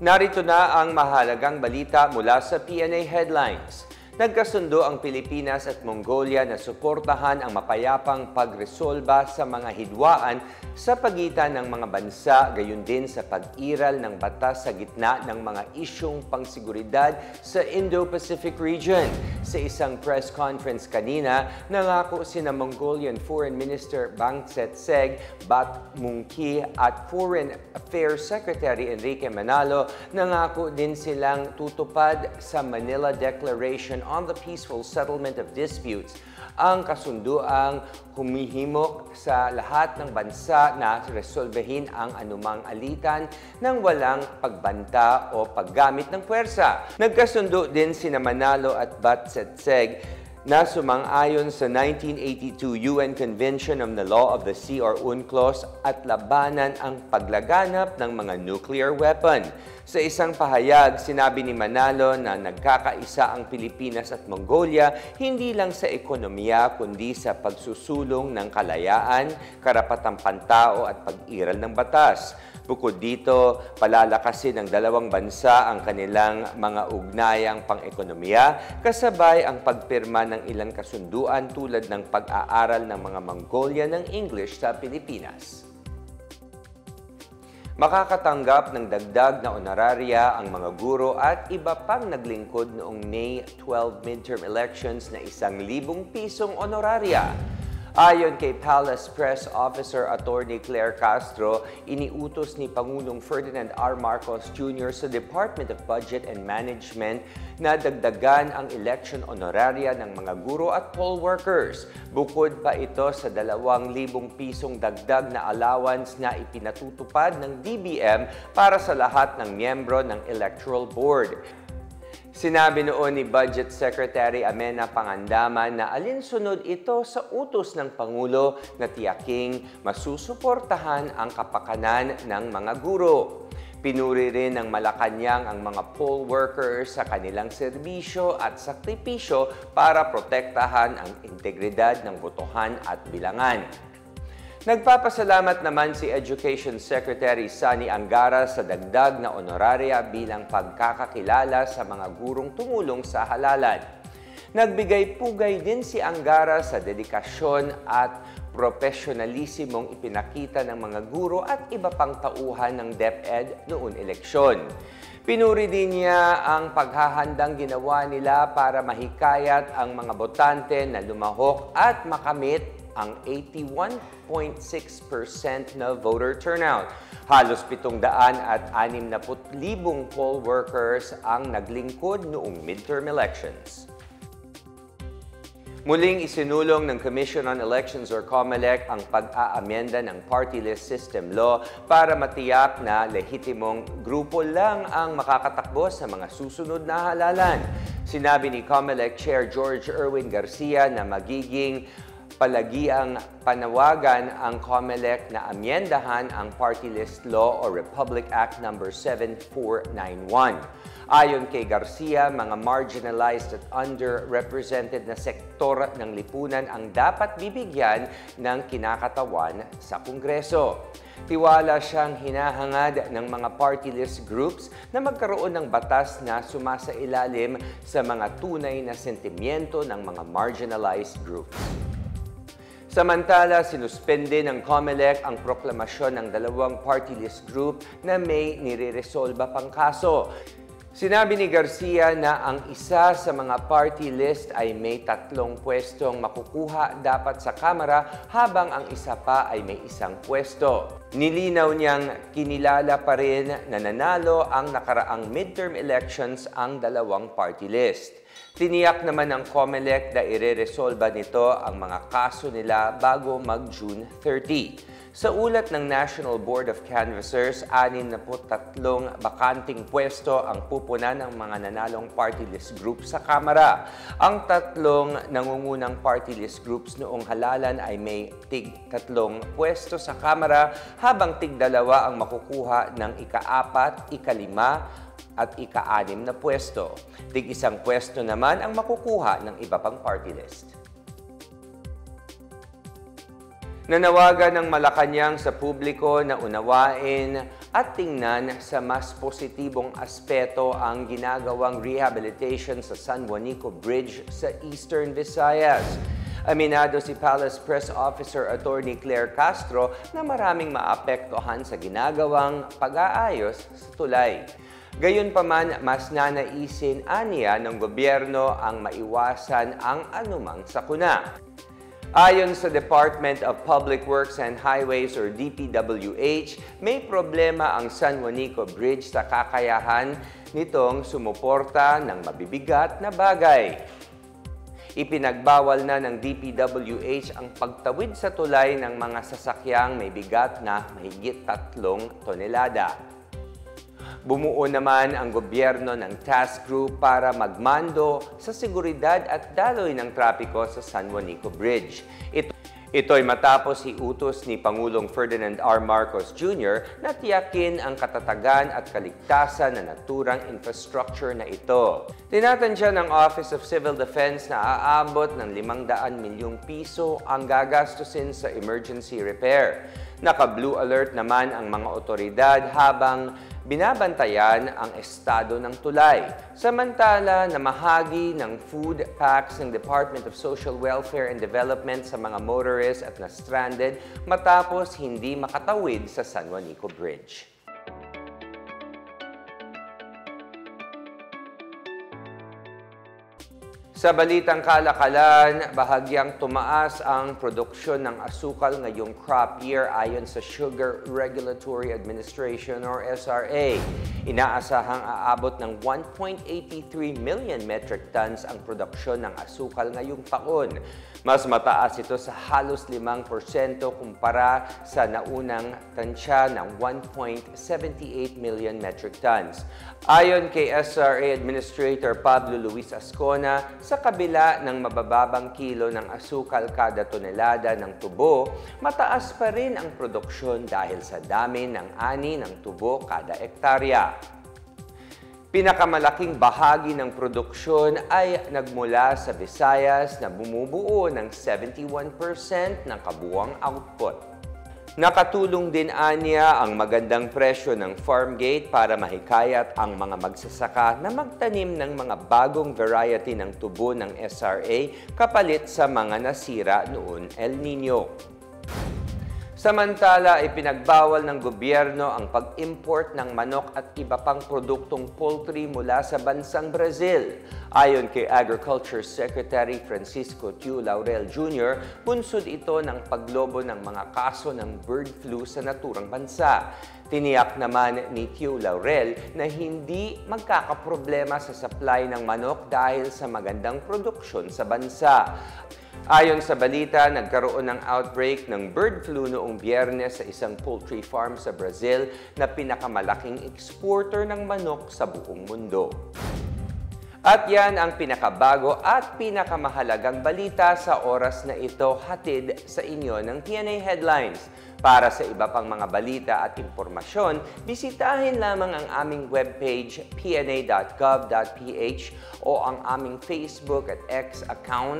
Narito na ang mahalagang balita mula sa PNA Headlines. Nagkasundo ang Pilipinas at Mongolia na suportahan ang mapayapang pagresolba sa mga hidwaan sa pagitan ng mga bansa, gayon din sa pag-iral ng batas sa gitna ng mga isyung pangsiguridad sa Indo-Pacific region. Sa isang press conference kanina, nangako sina Mongolian Foreign Minister Bangtsetseg Batmungki at Foreign Affairs Secretary Enrique Manalo, nangako din silang tutupad sa Manila Declaration on the Peaceful Settlement of Disputes ang kasunduang humihimok sa lahat ng bansa na resolbehin ang anumang alitan ng walang pagbanta o paggamit ng puwersa. Nagkasundo din sina Manalo at Bangtsetseg na sumang-ayon sa 1982 UN Convention on the Law of the Sea or UNCLOS at labanan ang paglaganap ng mga nuclear weapon. Sa isang pahayag, sinabi ni Manalo na nagkakaisa ang Pilipinas at Mongolia hindi lang sa ekonomiya kundi sa pagsusulong ng kalayaan, karapatang pantao at pag-iral ng batas. Bukod dito, palalakasin ng dalawang bansa ang kanilang mga ugnayang pang-ekonomiya kasabay ang pagpirma ng ilang kasunduan tulad ng pag-aaral ng mga Mongolian ng English sa Pilipinas. Makakatanggap ng dagdag na honoraria ang mga guro at iba pang naglingkod noong May 12 midterm elections na 1,000 pisong honoraria. Ayon kay Palace Press Officer Attorney Claire Castro, iniutos ni Pangulong Ferdinand R. Marcos Jr. sa Department of Budget and Management na dagdagan ang election honoraria ng mga guro at poll workers. Bukod pa ito sa 2,000 pisong dagdag na allowance na ipinatutupad ng DBM para sa lahat ng miyembro ng Electoral Board. Sinabi noon ni Budget Secretary Amenah Pangandaman na alinsunod ito sa utos ng Pangulo na tiyaking masusuportahan ang kapakanan ng mga guro. Pinuri rin ng Malacanang ang mga poll workers sa kanilang serbisyo at sakripisyo para protektahan ang integridad ng botohan at bilangan. Nagpapasalamat naman si Education Secretary Sani Angara sa dagdag na honoraria bilang pagkakakilala sa mga gurong tumulong sa halalan. Nagbigay-pugay din si Angara sa dedikasyon at profesionalismong ipinakita ng mga guro at iba pang tauhan ng DepEd noon eleksyon. Pinuri din niya ang paghahandang ginawa nila para mahikayat ang mga botante na lumahok at makamit ang 81.6% na voter turnout. Halos 760,000 poll workers ang naglingkod noong midterm elections. Muling isinulong ng Commission on Elections or COMELEC ang pag-aamyenda ng party list system law para matiyak na lehitimong grupo lang ang makakatakbo sa mga susunod na halalan. Sinabi ni COMELEC Chair George Erwin Garcia na magiging palagiang panawagan ang COMELEC na amyendahan ang Party List Law o Republic Act No. 7491. Ayon kay Garcia, mga marginalized at underrepresented na sektor ng lipunan ang dapat bibigyan ng kinakatawan sa Kongreso. Tiwala siyang hinahangad ng mga party list groups na magkaroon ng batas na sumasailalim sa mga tunay na sentimiento ng mga marginalized groups. Samantala, sinuspende ng COMELEC ang proklamasyon ng 2 party list group na may nireresolba pang kaso. Sinabi ni Garcia na ang isa sa mga party list ay may 3 pwestong makukuha dapat sa Kamara habang ang isa pa ay may 1 pwesto. Nilinaw niyang kinilala pa rin na nanalo ang nakaraang midterm elections ang 2 party list. Tiniyak naman ng COMELEC na ireresolba nito ang mga kaso nila bago mag-June 30. Sa ulat ng National Board of Canvassers, 63 bakanting pwesto ang pupunan ng mga nanalong party list group sa Kamara. Ang 3 nangungunang party list groups noong halalan ay may tig-3 pwesto sa Kamara habang tig-2 ang makukuha ng ika-4, ika-5, at ika-6 na pwesto. Tig-1 pwesto naman ang makukuha ng iba pang party list. Nanawagan ng Malacanang sa publiko na unawain at tingnan sa mas positibong aspeto ang ginagawang rehabilitation sa San Juanico Bridge sa Eastern Visayas. Aminado si Palace Press Officer Attorney Claire Castro na maraming maapektuhan sa ginagawang pag-aayos sa tulay. Gayunpaman, mas nanaisin aniya ng gobyerno ang maiwasan ang anumang sakuna. Ayon sa Department of Public Works and Highways or DPWH, may problema ang San Juanico Bridge sa kakayahan nitong sumuporta ng mabibigat na bagay. Ipinagbawal na ng DPWH ang pagtawid sa tulay ng mga sasakyang may bigat na mahigit 3 tonelada. Bumuo naman ang gobyerno ng task group para magmando sa seguridad at daloy ng trapiko sa San Juanico Bridge. Ito'y matapos iutos ni Pangulong Ferdinand R. Marcos Jr. na tiyakin ang katatagan at kaligtasan na naturang infrastructure na ito. Tinatansya ng Office of Civil Defense na aabot ng 500 milyong piso ang gagastusin sa emergency repair. Naka-blue alert naman ang mga otoridad habang binabantayan ang estado ng tulay. Samantala, namahagi ng food packs ng Department of Social Welfare and Development sa mga motorists at na-stranded matapos hindi makatawid sa San Juanico Bridge. Sa balitang kalakalan, bahagyang tumaas ang produksyon ng asukal ngayong crop year ayon sa Sugar Regulatory Administration or SRA. Inaasahang aabot ng 1.83 million metric tons ang produksyon ng asukal ngayong taon. Mas mataas ito sa halos 5% kumpara sa naunang tansya ng 1.78 million metric tons. Ayon kay SRA Administrator Pablo Luis Ascona, sa kabila ng mabababang kilo ng asukal kada tonelada ng tubo, mataas pa rin ang produksyon dahil sa dami ng ani ng tubo kada ektarya. Pinakamalaking bahagi ng produksyon ay nagmula sa Visayas na bumubuo ng 71% ng kabuuang output. Nakatulong din aniya ang magandang presyo ng farm gate para mahikayat ang mga magsasaka na magtanim ng mga bagong variety ng tubo ng SRA kapalit sa mga nasira noon El Nino. Samantala, ipinagbawal ng gobyerno ang pag-import ng manok at iba pang produktong poultry mula sa bansang Brazil. Ayon kay Agriculture Secretary Francisco Tiu Laurel Jr., bunsod ito ng paglobo ng mga kaso ng bird flu sa naturang bansa. Tiniyak naman ni Tiu Laurel na hindi magkakaproblema sa supply ng manok dahil sa magandang produksyon sa bansa. Ayon sa balita, nagkaroon ng outbreak ng bird flu noong Biyernes sa isang poultry farm sa Brazil na pinakamalaking exporter ng manok sa buong mundo. At yan ang pinakabago at pinakamahalagang balita sa oras na ito hatid sa inyo ng PNA Headlines. Para sa iba pang mga balita at impormasyon, bisitahin lamang ang aming webpage pna.gov.ph o ang aming Facebook at X account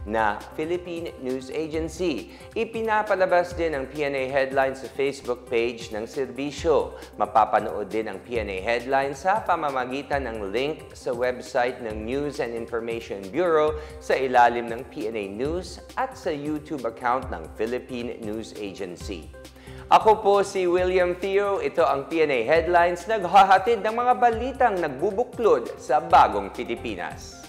na Philippine News Agency. Ipinapalabas din ang PNA Headlines sa Facebook page ng serbisyo. Mapapanood din ang PNA Headlines sa pamamagitan ng link sa website ng News and Information Bureau sa ilalim ng PNA News at sa YouTube account ng Philippine News Agency. Ako po si William Theo. Ito ang PNA Headlines, naghahatid ng mga balitang nagbubuklod sa bagong Pilipinas.